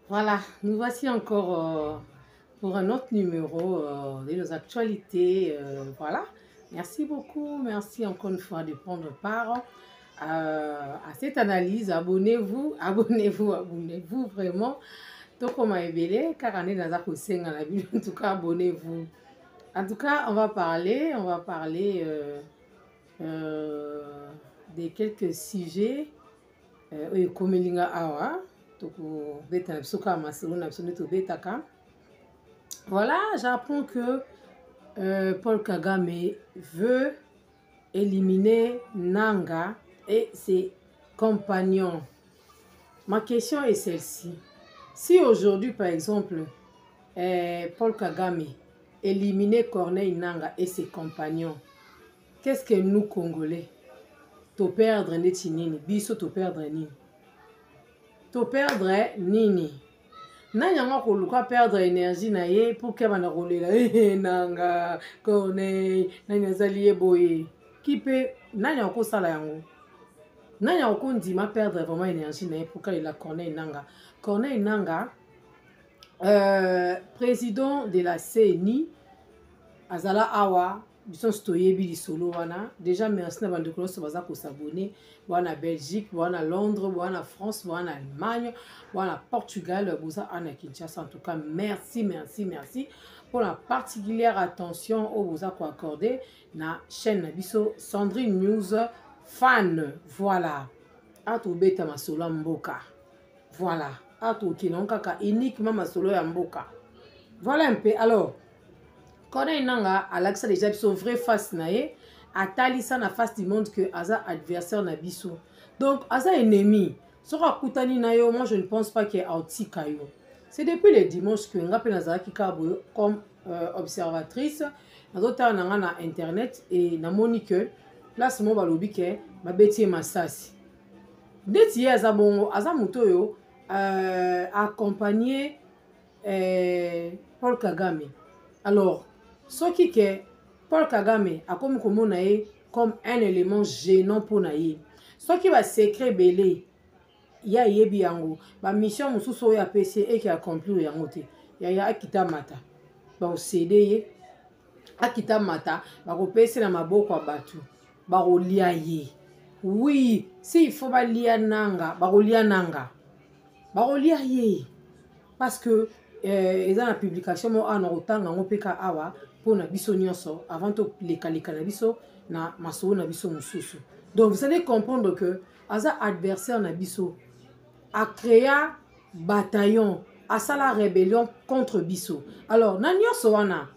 Voilà, nous voici encore pour un autre numéro de nos actualités. Voilà, merci beaucoup, merci encore une fois de prendre part à cette analyse. Abonnez-vous, abonnez-vous, abonnez-vous vraiment. Donc, on m'a ébélé, car on est dans la vie. En tout cas, abonnez-vous. En tout cas, on va parler de quelques sujets. Comme linga awa. Voilà, j'apprends que Paul Kagame veut éliminer Nanga et ses compagnons. Ma question est celle-ci. Si aujourd'hui, par exemple, Paul Kagame éliminait Corneille Nanga et ses compagnons, qu'est-ce que nous, Congolais, to perdre neti nini? Biso to perdre nini? To perdre nini? Nanyanga koluka perdre énergie na ye pour que bana kolela nanga Corneille nanya zali boye qui peut nanya ko sala yango nanya ko ndima perdre vraiment énergie na ye pour que la Corneille Nanga président de la CENI azala awa biso stoyebi lisolo wana. Déjà merci na bande ko baza ko s'abonner wana Belgique wana Londres wana France wana Allemagne wana Portugal boza ana Kinshasa. En tout cas merci pour la particulière attention au boza ko accorder na chaîne na biso Sandrine News Fan. Voilà ato beta masolo mboka, voilà ato kinonka ka uniquement masolo ya mboka. Voilà un peu. Alors Corneille Nanga Alexa déjà son vrai face nae atali ça na face du monde que aza adversaire na biso, donc aza ennemi sera kutani na yo. Moi je ne pense pas qu'il est outi kayo. C'est depuis le dimanche que nga pe nazaki kabo comme observatrice nazota nanga na internet et na monique place mo balobi ke babeti masasi ndeti aza bongo aza muto yo accompagner Paul Kagame. Alors soki ke Paul Kagame a comme komona ye comme un élément gênant pour naye, soki ba secret belé ya yebi yango ba mission mususu ya PC et qui accomplir yango te ya akita mata ba osede ye akita mata ba ko pese na maboko ya batu ba kolia ye. Oui, si il faut ba lia nanga ba kolia nanga ba kolia ye parce que eza na publication mo ana otanga ngo peka awa pona biso nyonso avant to leka na biso na masolo na biso mususu. Donc vous allez comprendre que aza adversaire na biso a créé bataillon à la rébellion contre biso. Alors na nyonso wana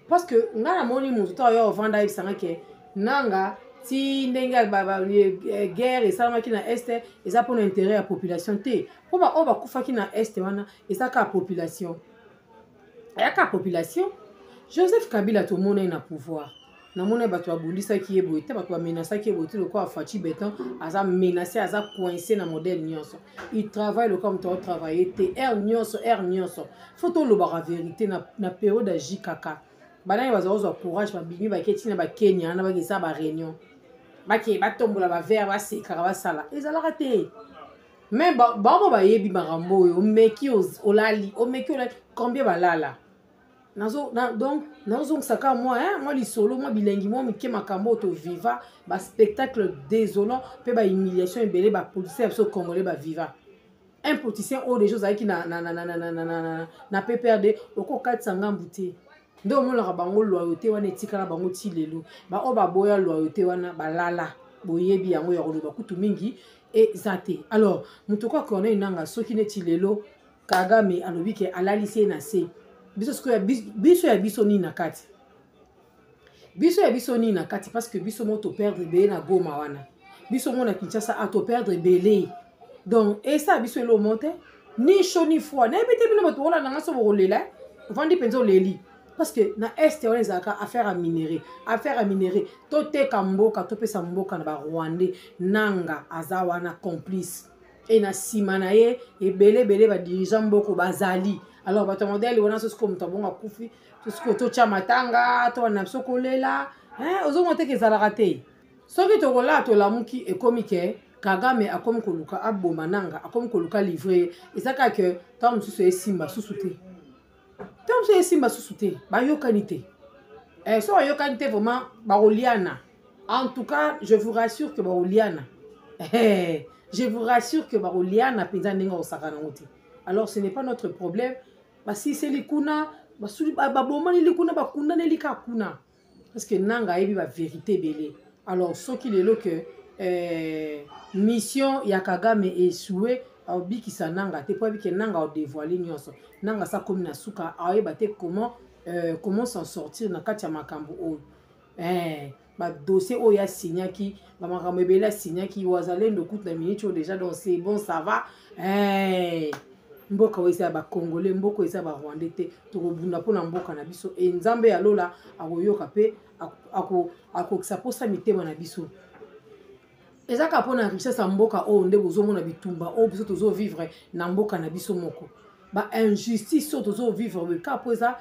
parce que nga na moni mutu to yo vanda ibisanga ke nanga ti ndenge guerre esalamaki na este eza mpona intérêt ya population te. Po ba oyo bakufaki na este wana eza ka population ayaka population. Joseph Kabila tomona na pouvoir namona bato babundisaki ye boye te, bato bamenasaki ye boye te lokola Fachi Beton aza menacé aza coincé na modèle nyonso. Il travaille le comme toi travailler te air nyonso faut tolobaka vérité na période ya JKK banani bazozwa courage babimi baketi na bakenya na bakesa ba réunion bake batombola ba verre basekaka basala ezalaka te. Mais bango bayebi makambo oyo omeki olali combien balala donc nazongisaka moi lisolo moi bilengi moi mike makambo to viva ba spectacle désolant pe ba humiliation ebele ba politicien biso congolais ba viva un politicien o des choses avec na PPRD oko katisa ngambu te ndo omolaka bango loyauté wana etikala bango ti lelo ba o ba boya loyauté wana balala boyebi yango ya koloba kutu mingi eza te. Alors mutu kwa Corneille Nanga soki neti lelo Kagame alobi ke alalisi na se biso ya biso ni na kati parce que biso mo to perdre belé na Goma wana biso mo na Kinshasa a to perdre belé. Donc et ça biso elo monte ni chaud ni froid na ebite bino bato wala nanga so bolela vandi penzo leli parce que na este on ezaka affaire à minerai to te kamboka to pesa mboka na ba Rwandais nanga azawana complice et na sima na ye ebele ba dirigeant mboko bazali. Alors bato modèle wana so comme tabonga kufi to to chamatanga to na sokolela ozo monte ke zala raté soki to kola to lamuki e komike Kagame a comme koluka aboma nanga a comme koluka livré et ça que tant mususu esimba susute tant mususu esimba susute ba yokanité so yokanité vraiment ba oliana en tout cas je vous rassure que ba oliana je vous rassure que ba oliana penza ndenge osakana ngote alors ce n'est pas notre problème ba si c'est likuna ba suli ba bomani likuna ba kundana lika kuna parce que nanga yebi ba vérité belé alors ce qui est là que mission ya Kagame échoué au bikisa nanga te po biki nanga au dévoiler nyonso nanga sa comme na suka ayeba te comment s'en sortir na kati ya makambo o ba dossier o ya signaki ba makambo ebela signaki wazalendo kutu na minute déjà donc c'est bon ça va mboka wesa ba congolais mboka wesa ba rwandais te to bunda pona mboka na biso e nzambe ya lola akoyoka pe ako saposa mitema na biso ezaka pona richesse ya mboka o nde bozomona bitumba o biso tozo vivre na mboka na biso moko ba injustice o tozo vivre ka po eza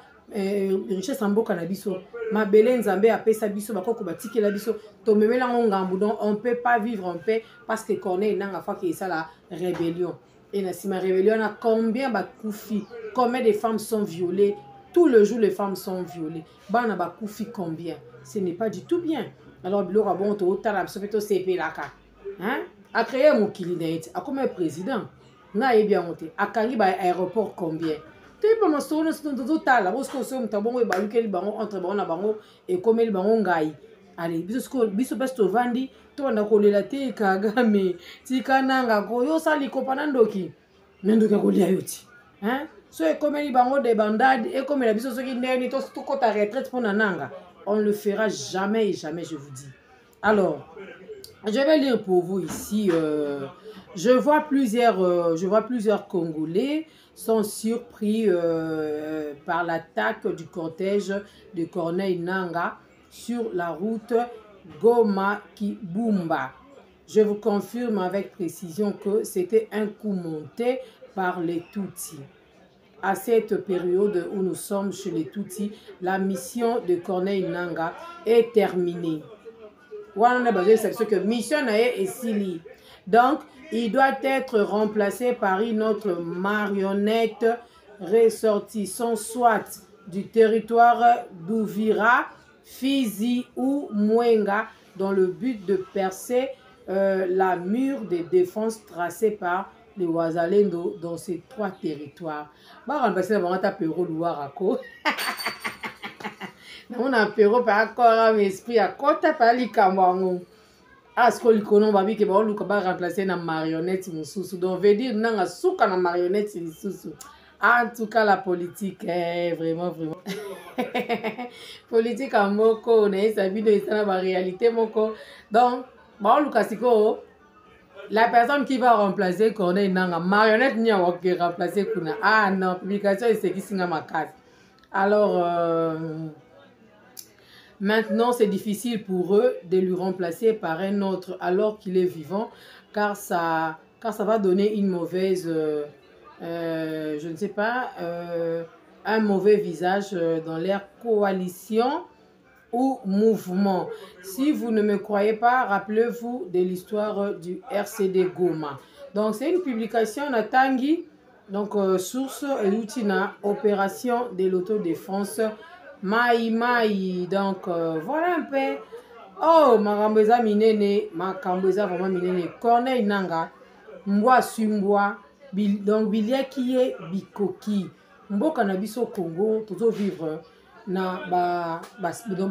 richesse ya mboka na biso mabele nzambe apesa biso bakoko batikela biso tomemela ngo ngambu donc on peut pas vivre en paix parce que Corneille nanga fa que ça la rébellion et na sima rébellion na combien bakufi combien de femmes sont violées tout le jour les femmes sont violées bana bakufi combien ce n'est pas du tout bien. Alors, il aura bon tout à l'absolu CP là hein a créé mon kilinette a comme président na e bien monté a kangi ba aéroport combien tu peux me sonner sur tout à la parce que son tabon e ba lukel bango entre bango na bango et comme il bango ngai allez biso besto vandi to na ko lela te Kagame tikananga ko yo sali ko panandoki nendoka ko lia yoti hein so e comme il bango de bandade et comme la biso so ki ndeni to ko ta retraite pour nananga. On ne le fera jamais et jamais, je vous dis. Alors, je vais lire pour vous ici. Je vois plusieurs Congolais sont surpris par l'attaque du cortège de Corneille Nangaa sur la route Goma-Kibumba. Je vous confirme avec précision que c'était un coup monté par les Tutsis. À cette période où nous sommes chez les Tutsis, la mission de Corneille Nangaa est terminée. Que mission est ici. Donc, il doit être remplacé par une autre marionnette ressortissant soit du territoire d'Uvira, Fizi ou Mwenga dans le but de percer la mur de défense tracée par les Wazalendo dans ces trois territoires. Bah remplacer la ta Péro Louarako. On a Péro par accord esprit à côté par les Kamwango. Ah ce qu'on connaît babi que ba luka ba remplacer na marionnette mususu. Donc veut dire nanga souka na marionnette mususu. En tout cas la politique est vraiment politique en moko on a sa vie de ça la réalité moko. Donc ba luka siko la personne qui va remplacer Corneille Nangaa, marionnette n'y a qui remplacer Kuna. Ah non, publication est ce qui signe ma case. Alors, maintenant, c'est difficile pour eux de lui remplacer par un autre alors qu'il est vivant, car ça va donner une mauvaise, je ne sais pas, un mauvais visage dans leur coalition ou mouvement. Si vous ne me croyez pas, rappelez-vous de l'histoire du RCD Goma. Donc c'est une publication na Tanguy, donc source Eutina, opération de l'autodéfense Maï. Donc voilà un peu. Oh, Makambeza Minene, Makambeza vraiment Minene, Corneille Nangaa, Mbwa Sumbwa, donc Bilia qui est Bikoki. Mboka na biso Congo, toujours vivre. Na ba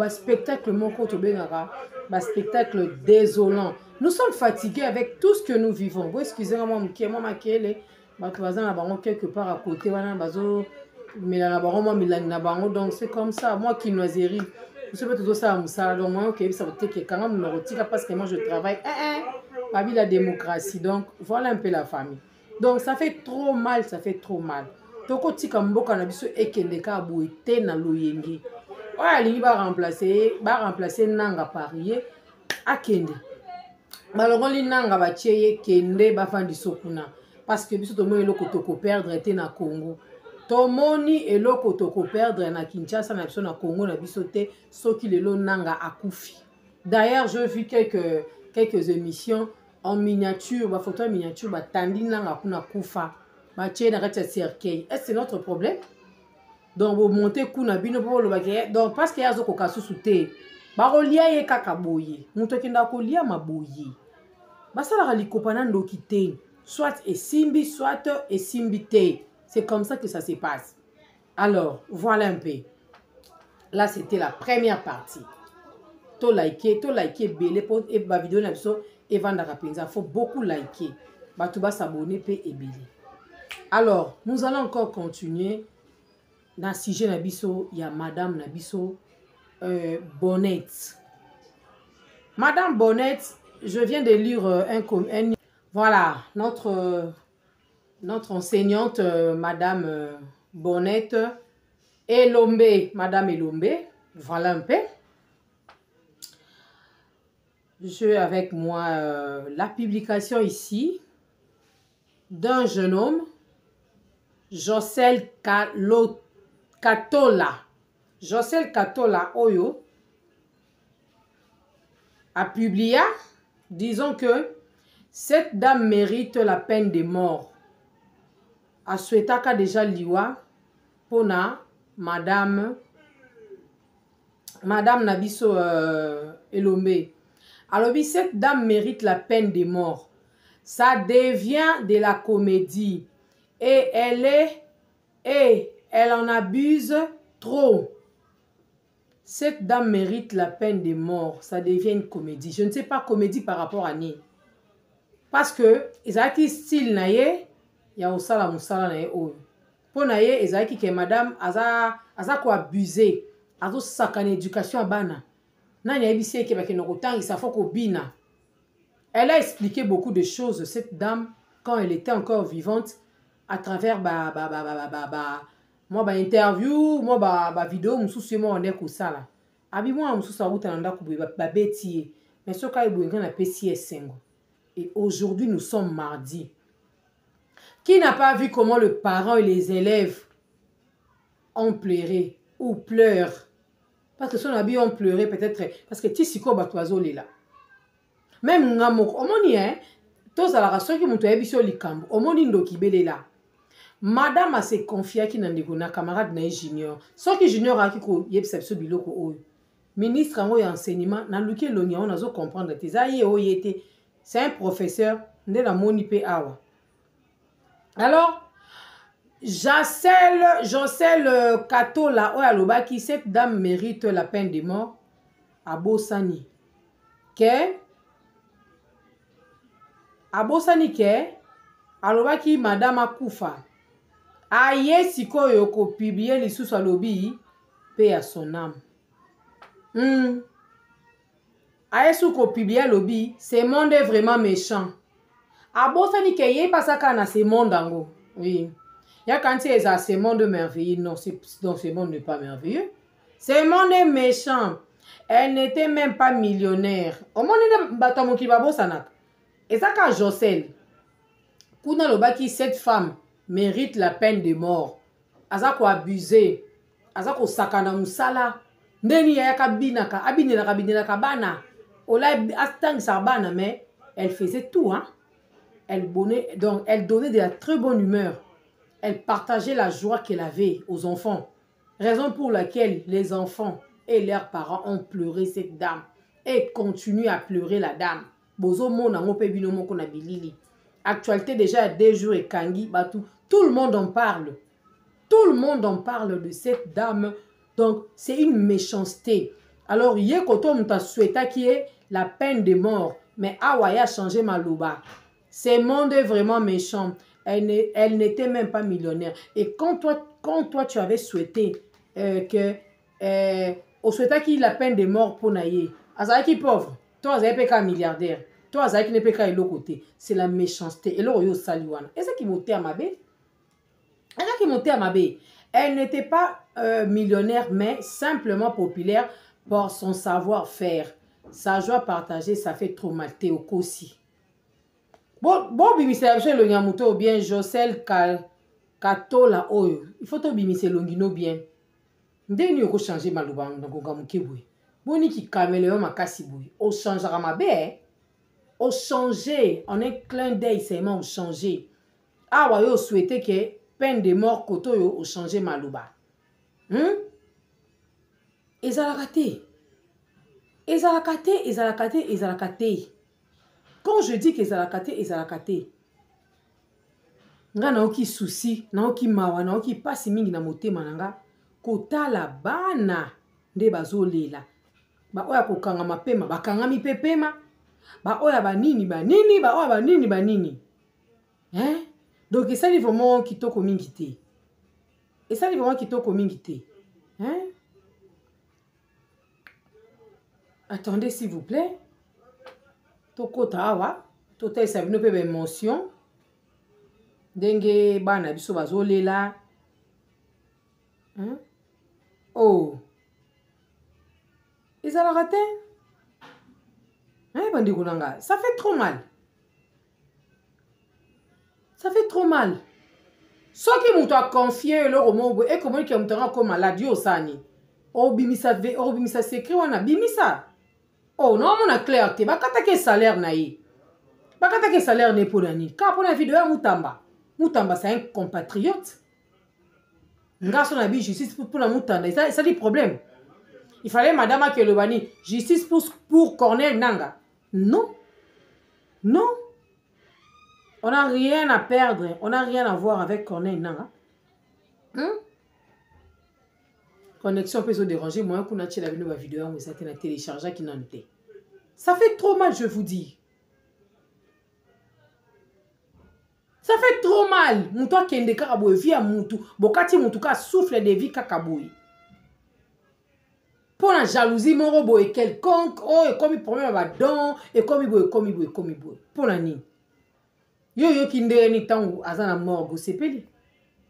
spectacle moko to bengaka ba spectacle désolant. Nous sommes fatigués avec tout ce que nous vivons. Vous excusez-moi moi makele ba toza na bango quelque part à côté wana bazo melana bango moi milani na bango donc c'est comme ça moi qui noiserie. Je peux toujours ça musala donc moi OK ça va te que quand même rotika parce que moi je travaille ma vie la démocratie donc voilà un peu la famille. Donc ça fait trop mal, ça fait trop mal. Toko tika mboka na biso ekende ka boite na loyenge. Oya lingi ba remplacer Nangaa parier akende. Malongoli Nangaa ba tieye kende ba fandi sokuna parce que biso to mo eloko toko perdre te na Congo. To moni eloko toko perdre na Kinshasa na biso na Congo na biso te soki lelo Nangaa akufi. D'ailleurs, je vis quelques émissions en miniature, ma photo en miniature, ma tandine là, kuna kufa, ma tienne arrête ce cercueil. Est-ce que c'est notre problème? Donc, vous montez kuna bino pour le baguette. Donc, parce qu'il y a zoko kasu soute, barolia ye kakaboye, mutokinda kolia maboye. Basala ralikopana ndokite, soit et simbi, soit et simbite. C'est comme ça que ça se passe. Alors, voilà un peu. Là, c'était la première partie. To liker, belé pour et ma vidéo n'abso et vendre rapenza. Faut beaucoup liker. Batuba s'abonner pe et belé. Alors, nous allons encore continuer. Dans le sujet Nabiso, il y a Madame Nabiso Bonnette. Madame Bonnette, je viens de lire un voilà, notre enseignante, Madame Bonnette, Elombe, Madame Elombe, voilà un peu. J'ai avec moi la publication ici d'un jeune homme, Jocel Katola. Jocel Katola Oyo a publié, disons que cette dame mérite la peine de mort. A souhaité qu'a déjà liwa pour Madame Nabiso Elombe. Alors, cette dame mérite la peine de mort. Ça devient de la comédie. Et elle en abuse trop. Cette dame mérite la peine de mort. Ça devient une comédie. Je ne sais pas comédie par rapport à ni. Parce que, ezaki style naye, ya osala musala naye oyo. Pour naye, ezaki que madame aza ko abuser. Azo sakane éducation à bana. Elle a expliqué beaucoup de choses, cette dame, quand elle était encore vivante, à travers moi interview, moi vidéo, moi on est comme ça là. Abi moi on sous anda ku ba beti, mais ce cas il na PCS. Et aujourd'hui nous sommes mardi. Qui n'a pas vu comment le parent et les élèves ont pleuré ou pleurent? Parce que son habit ont pleuré peut-être parce que tisiko batoizo là. Même ngamoko omoni tous à la raison qui monte ebiso likambo omoni ndoki bele là. Madame a se confié qui n'andeko na camarade na junior. So qui junior a qui ko yebisa biso biloko oyo. Ministre en enseignement na luki longi on azo comprendre tezaye oyete. C'est un professeur de la moni pe awa. Alors Jocel Katola Oyaloba qui cette dame mérite la peine de mort à Bosani. Aloba qui madame Akufa. Aye siko yoko publier les sous alobi paix à son âme. Aye siko publier lobi, ce monde est vraiment méchant. A Bosani ke ye pasaka na ce monde ango. Oui. Il y a quand il y a ce monde merveilleux. Non, donc ce monde n'est pas merveilleux. Ce monde est méchant. Elle n'était même pas millionnaire. Au monde de Batamu Kibabo Sanak. Et ça, quand Jocel, Kuna Lobaki, cette femme mérite la peine de mort. Azako abusé. Azako sakana musala. Ndeni ya kabinaka. Abinaka bana. Ola astang sarbana, mais elle faisait tout, hein. Elle donnait de la très bonne humeur. Elle partageait la joie qu'elle avait aux enfants. Raison pour laquelle les enfants et leurs parents ont pleuré cette dame. Et continuent à pleurer la dame. Actualité déjà 2 jours et Kangi, Batou. Tout le monde en parle. Tout le monde en parle de cette dame. Donc, c'est une méchanceté. Alors, hier, quand on t'a souhaité qu'il y ait la peine de mort, mais Awaya a changé Malouba. Ce monde est vraiment méchant. Elle n'était même pas millionnaire. Et quand toi tu avais souhaité on souhaitait qu'il y ait la peine de mort pour Naye, Azaki pauvre, toi Azaki pas milliardaire, toi Azaki n'est pas de l'autre côté. C'est la méchanceté. Et là, il y a Saliwana. Et c'est qui montait à ma baie. Elle n'était pas millionnaire, mais simplement populaire pour son savoir-faire. Sa joie partagée, ça fait trop mal. Théo Kossi. Bon, bimisé le Nyamuto bien, Jocel Katola Oyo. Il faut to bimisé longino bien. Ndeni yoko changer malubang na gonga mukebwe. Boni ki kamele yo makasi boy. O changera ma bé. au changer, en un clin d'œil seulement au changer. Ah, ouais, vous souhaitez que peine de mort koto yo au changer malouba. Ezalakate. Ezalakate, ezalakate, ezalakate. Quand je dis que ezalakate, ezalakate. Nga naoki souci, naoki mawa, naoki pasi mingi na motema nanga. Kotala bana nde bazolela. Ba oya kokanga mapema, bakanga mipepema. Ba oya banini banini, ba oya banini banini. Hein? Donc ça dit vraiment kitoko mingi te. Et ça dit vraiment kitoko mingi te. Hein? Attendez s'il vous plaît. Toko tawa, tota ça vient peu émotion. Denge bana biso bazolela. Hein? Oh. Ils ont raté. Hein, bandi kunanga, ça fait trop mal. Ça fait trop mal. Ce qui m'a confié le roman et comment il m'a comme maladie au sani. Oh bimisa secret wana bimisa. Oh non mon clarté, ba katake salaire naï. Ba katake salaire ne pour nani. Ka pour la vidéo Mutamba. Mutamba c'est un compatriote. Nga son abi justice pour la Mutanda, ça dit problème. Il fallait madame Akelobani justice pour Corneille Nanga. Non. Non. On n'a rien à perdre. On n'a rien à voir avec Corneille Nanga. Connexion peut se déranger. Moi, quand on a vu la vidéo, on a téléchargé qui n'en était. Ça fait trop mal, je vous dis. Ça fait trop mal. Moutoua kende kakaboué, via moutou. Bokati moutouka souffle de vie kakaboué. Pour la jalousie, mon robot est quelconque. Oh, et comme il promet ma don. Et comme il boue, comme il boue, comme il boue. Pour la nuit. Yo kinde ni tangu azana morgo sepeli.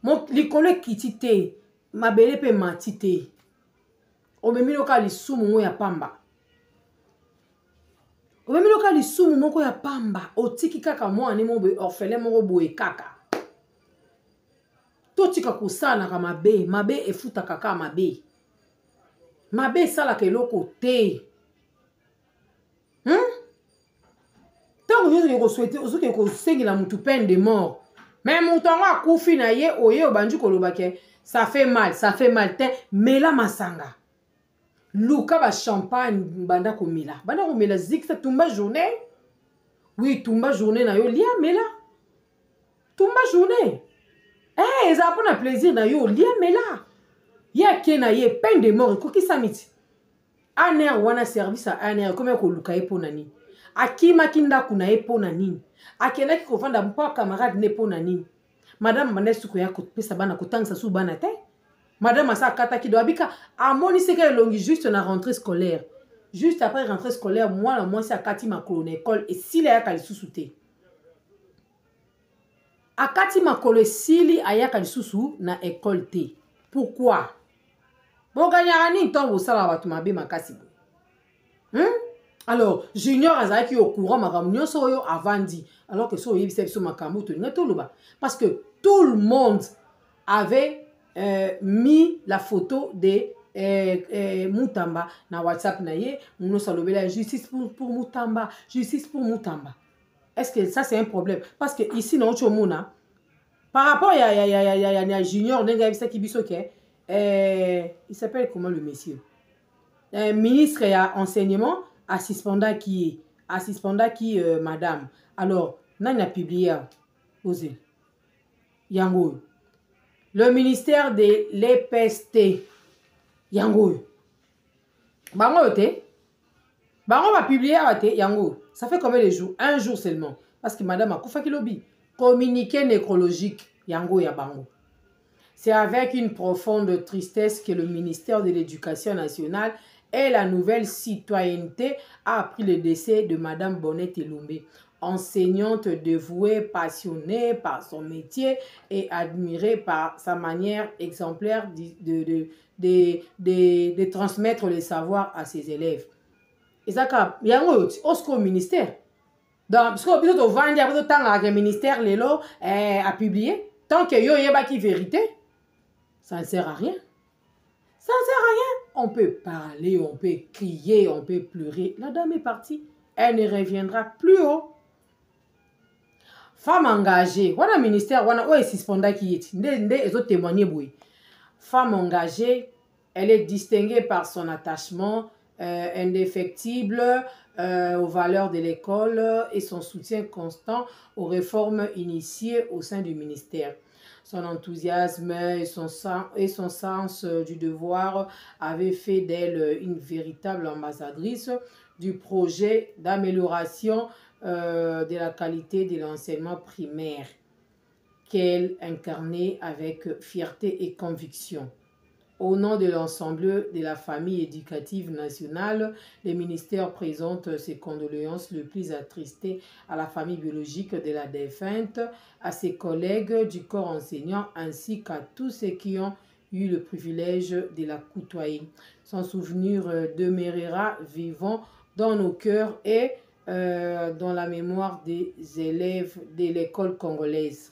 Mon likole kitite. Ma belle pe matite. O memi loka li sumu mo ya pamba. O memi loka li sumu moko ya pamba. O tiki kaka mo ani mo be orphelin mo boe kaka. To tika kusana ka mabe e futa kaka mabe. Mabe sala ke loko te. Tant que vous souhaitez, vous souhaitez que vous saignez la moutou peine de mort. Mais mon temps à koufi na ye, oye o banju kolobake. Ça fait mal, mais là masanga. Luka ba champagne banda komila. Banda komila zik ça tumba journée. Oui, tumba journée na yo lia mela. Tumba journée. Eh, ça pour un plaisir na yo lia mela. Ya kena ye peine de mort ko ki samiti. Aner wana service à aner comme ko luka e ponani. Akima kinda kuna e ponani. Akena ki ko vanda mpa camarade ne ponani. Madame Manesu ko ya ko pesa bana ko tangsa su bana te. Madame Asa Kata qui doit bika a moni c'est qu'elle longue juste na rentrée scolaire. Juste après rentrée scolaire, moi c'est à Kati Makolo na école et s'il a kali susute. A Kati Makolo s'il a kali susu na école te. Pourquoi? Bon gagnarani ton sala watu mabe makasi. Alors, junior azaki au courant makamunyo soyo avandi alors que so yebise so makamu to ngato loba parce que tout le monde avait mis la photo de Mutamba na WhatsApp na ye, nous salobela justice pour Mutamba, justice pour Mutamba. Est-ce que ça c'est un problème? Parce que ici non chomona par rapport à junior nenga bisa kibiso ke il s'appelle comment le monsieur? Ministre à enseignement assistant qui madame. Alors, n'a publié osé. Yango. Le ministère de l'EPST. Yango. Bango va publier Yango. Ça fait combien de jours? Un jour seulement. Parce que madame a Koufa Kilobi. Communiqué nécrologique. Yango ya bango. C'est avec une profonde tristesse que le ministère de l'Éducation nationale et la nouvelle citoyenneté a appris le décès de madame Bonnet Elombe. Enseignante dévouée, passionnée par son métier et admirée par sa manière exemplaire de transmettre les savoirs à ses élèves. Et ça, il y a un ministère. Parce que le ministère a publié, tant qu'il y a une vérité, ça ne sert à rien. Ça ne sert à rien. On peut parler, on peut crier, on peut pleurer. La dame est partie. elle ne reviendra plus haut. Femme engagée, wana ministère, wana o esisponda qui est, nde témoigner boui. Femme engagée, elle est distinguée par son attachement indéfectible aux valeurs de l'école et son soutien constant aux réformes initiées au sein du ministère. Son enthousiasme et son sens du devoir avaient fait d'elle une véritable ambassadrice du projet d'amélioration de la qualité de l'enseignement primaire qu'elle incarnait avec fierté et conviction. Au nom de l'ensemble de la famille éducative nationale, le ministère présente ses condoléances les plus attristées à la famille biologique de la défunte, à ses collègues du corps enseignant ainsi qu'à tous ceux qui ont eu le privilège de la côtoyer. Son souvenir demeurera vivant dans nos cœurs et dans la mémoire des élèves de l'école congolaise.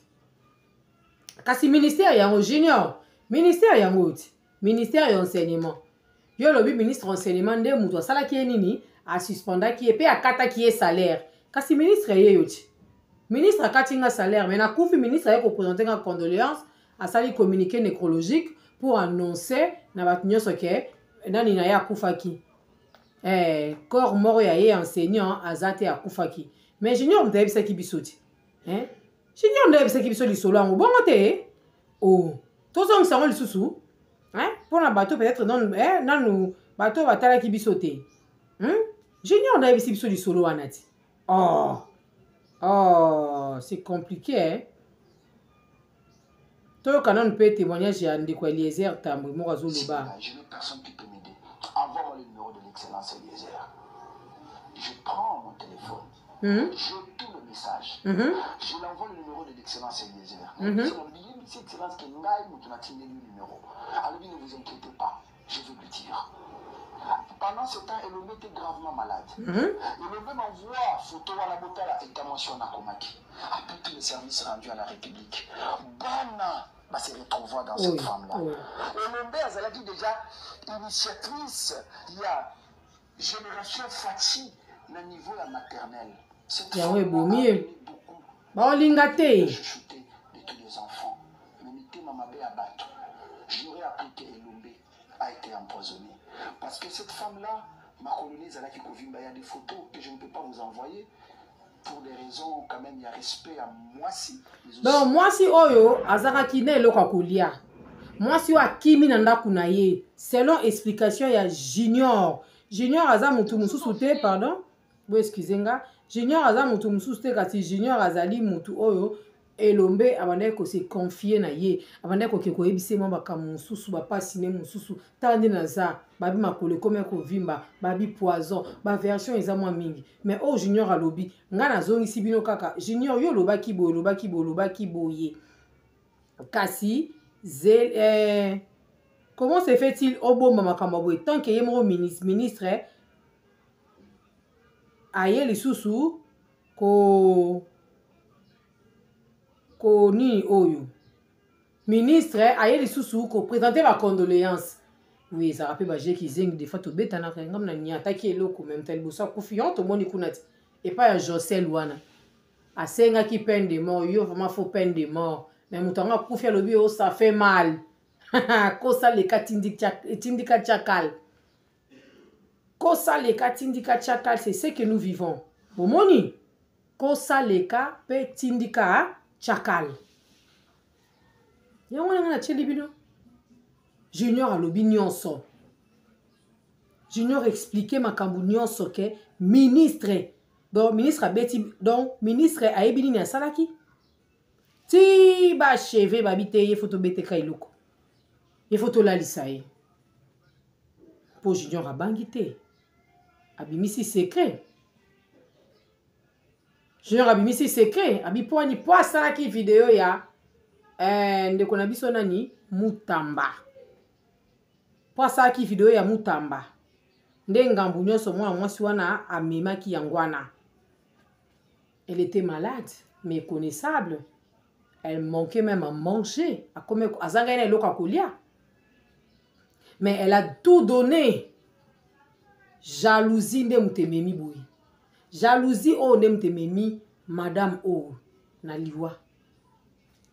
Kasi ministère yango junior, ministère yango ministère d'enseignement. Yo lobi ministre enseignement nde mutu asala ki nini a suspenda ki pe akata ki salaire. Kasi ministre ye yoti. Ministre akati nga salaire mais na kufi ministre ye ko présenter nga condoléances asali communiqué nécrologique pour annoncer na bat nyonso ke nani na ya kufaki. Corps mort ya ye enseignant azate akufaki. Mais junior mtebisa ki bisoti. Junior mtebisa ki bisoti solo ngo bongo te. Oh, tozo nsango lisusu. Pour la bateau peut-être non nous bateau batala ki bisoté. Junior na bisi biso di solo anati. Oh, c'est compliqué hein. Toi quand on peut témoigner à Ndeko Eliezer Tambwe mo azoloba. Je n'ai personne qui peut m'aider. Envoie-moi le numéro de l'excellence Eliezer. Je prends mon téléphone. Je tourne le message. Je l'envoie le numéro de l'excellence Eliezer. C'est excellence qui est le numéro. Alors ne vous inquiétez pas, je vais lui dire. Pendant ce temps, Elombe était gravement malade. Elombe m'envoie photo à la botala intervention à Komaki. Après tout le service rendu à la République. Bonne se retrouver dans cette femme-là. Elombe, elle a dit déjà initiatrice. Il y a génération Fachi, le niveau la maternelle. Cette femme-là a donné beaucoup. Je chutais de tous les enfants. J'aurais appris qu'Elombe a été empoisonné. Parce que cette femme-là, ma colonie Zalaki Kovimba, il y a des photos que je ne peux pas vous envoyer. Pour des raisons, quand même, il y a respect à moi si. Donc, moi si Oyo, Azaraki ne lo kakulia. Moi si Akimi nanda kunaye. Selon explication, il y a Junior. Junior Aza mutu mususute, pardon. Vous excusez-moi. Junior Aza mutu mususute, kasi Junior Azali mutu Oyo. Elombe abandai ko se confier na ye abandai ko ke ko ebise mo baka mususu ba pasine mususu tande na za babi makole comme ko vimba babi poison ba version eza mwa mingi mais au Junior alobi nga na zongi sibino kaka Junior yo lobaki boye kasi comment se fait-il obomba makamba boye tant que yemo ministre aye lisusu ko ni oyo ministre aye lisusu ko présenter ma condoléance. Oui, ça rappelle baje ki zeng des fois to beta na ngam na nyata ki eloko même tel bosa kufion to moni kunati et pas Josel wana asenga ki peine de mort yo vraiment faut peine de mort mais mutanga kufia lobi o ça fait mal kosa le katindika chakal kosa le katindika chakal c'est ce que nous vivons bomoni kosa le ka pe tindika chakal. Yawon na cheli bino. Junior alobi nyonso. Junior expliquer makambu nyonso ke ministre. Donc ministre abeti donc ministre aebini na salaki. Ti ba cheve ba bite ye photo bete ka iloko. Ye photo la lisaye. Po Junior abangite. Abimisi secret. Junior abimisi secret, abipo ni po asala ki video ya ndeko na biso nani Mutamba. Po asala ki video ya Mutamba. Nde ngambu nyonso mwa mwasi wana amema ki yangwana. Elle était malade, méconnaissable. Elle manquait même à manger. Azanga ene loka kolia. Mais elle a tout donné. Jalousie nde mutememi boui. jalousie o ndem te memi madame o na liwa.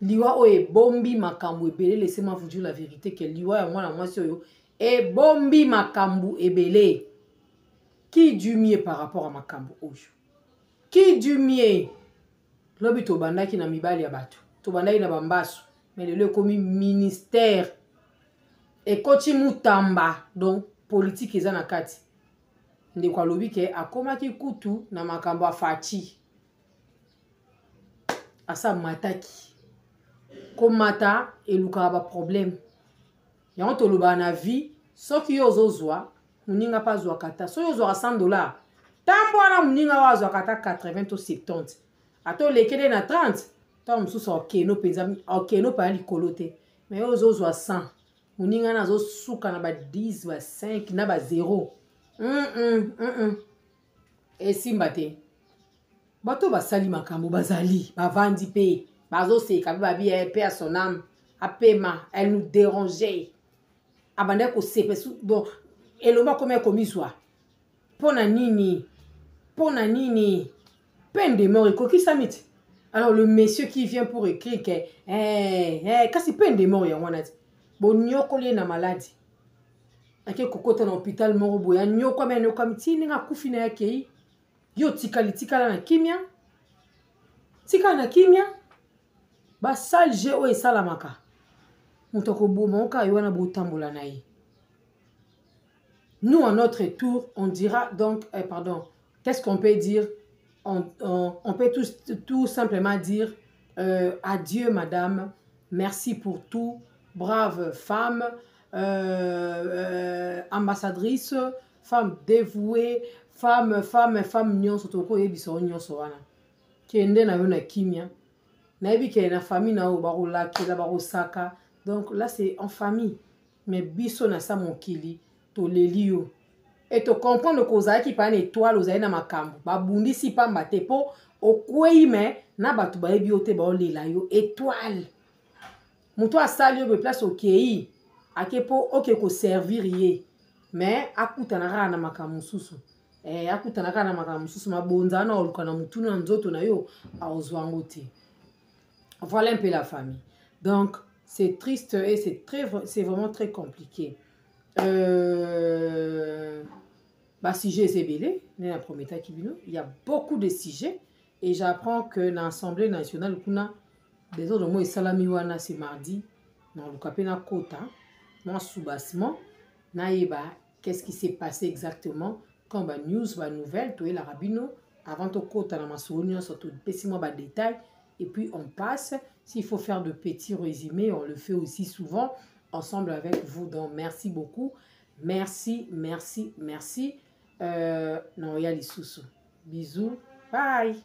Liwa o e bombi makambu ebele, laissez-moi vous dire la vérité que liwa ya mwana mwasi oyo e bombi makambu ebele. Qui du mieux par rapport à makambu oyo? Qui du mieux? Lobi to bandaki na mibali ya bato. To bandaki na bambasu. Mais le komi ministère. Et koti mutamba. Donc politique eza na kati. Ndeko alobi ke akomaki kutu na makambo afati. Asa mataki. Komata eluka ba problème. Yango to loba na vie, soki yo ozozwa, muninga pa zwa kata. So yo zwa $100. Tambo wana muninga wa zwa kata 80 to 70. Ato lekele na 30. Ta mususu okeno penza okeno pa likolo te. Mais yo ozozwa 100. Muninga na zo suka na ba 10 ba 5 na ba 0. Esimba te. Bato basali makambo bazali, bavandi pe, bazo seka babi pe à son âme, apema, elle nous dérangeait. Abandé ko sepe bon, eloma comme komiswa. Pona nini? Pona nini? Peine de mort ko ki samit. Alors le monsieur qui vient pour écrire que kasi peine de mort ya wana. Bon nyoko le na maladie. Ake kokota na hôpital moro boya nyoko me nyoko mitini nga kufina yake yi. Yo tikala na kimia. Tika na kimia. Ba sal je o esalamaka. Mutoko boma oka yona botambola na yi. Nous à notre tour, on dira donc qu'est-ce qu'on peut dire? On peut tout simplement dire adieu madame, merci pour tout, brave femme, ambassadrice, femme dévouée, femme nyonso toko yebiso nyonso wana. Kende na yo na kimia. Na yebi ke na famille na o baro la ke la baro saka. Donc là c'est en famille. Mais biso na sa mokili to lelio. Et to comprendre ko za ki pa na étoile oza na makambo. Ba bundisi pamba te po okwei me na batu ba yebi ote ba olela yo étoile. Muto asali yo be place okei. Akepo oke ko servir ye. Mais akutanaka na makambo susu. Akutanaka na makambo susu mabonza na oluka na mutuna nzoto na yo aozwango te. Voilà un peu la famille. Donc c'est triste et c'est vraiment très compliqué. Sujet Zébélé, il y a beaucoup de sujets et j'apprends que dans l'Assemblée nationale, des autres mots, Salamiwana, c'est mardi, dans le Capena Kota, moi, sous-bassement, naïba, qu'est-ce qui s'est passé exactement, comme news, nouvelle, tout est la rabino, avant de Kota, dans ma souvenir, surtout, petit-moi, détail, et puis on passe. S'il faut faire de petits résumés, on le fait aussi souvent ensemble avec vous. Donc, merci beaucoup. Merci. Non, il y a les sous-sous. Bisous. Bye.